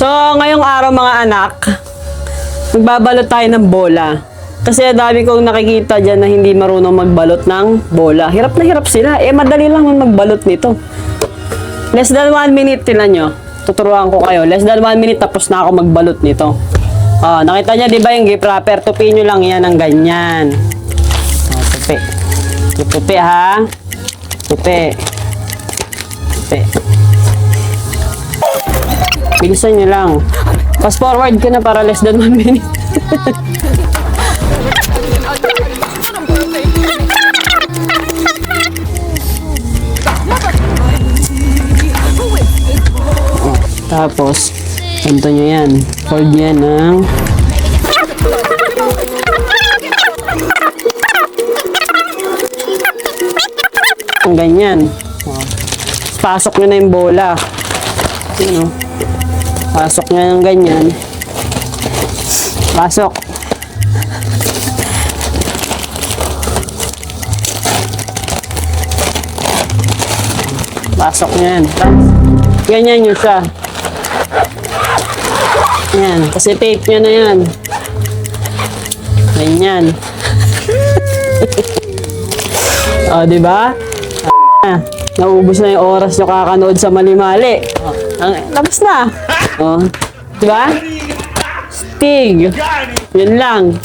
So, ngayong araw mga anak, magbabalot tayo ng bola. Kasi dami kong nakikita dyan na hindi marunong magbalot ng bola. Hirap na hirap sila. Madali lang magbalot nito. Less than 1 minute, tinan nyo. Tuturuan ko kayo. Less than 1 minute, tapos na ako magbalot nito. Nakita nyo, di ba yung gift wrapper? Tupi nyo lang yan ng ganyan. Tupi. Tupi ha. Tupi. Tupi. Bilisan nyo lang. Fast forward ko na para less than 1 minute. Tapos, ganito nyo yan. Fold nyo yan ng ang ganyan. Pasok nyo na yung bola. Yun, pasok nyo ng ganyan. Pasok. Pasok nyo yan. Ganyan nyo siya. Yan. Kasi tape nyo na yan. Ganyan. Diba? Naubos na yung oras nyo kakanood sa mali-mali. Tapos na. Diba? Stig. Yun lang.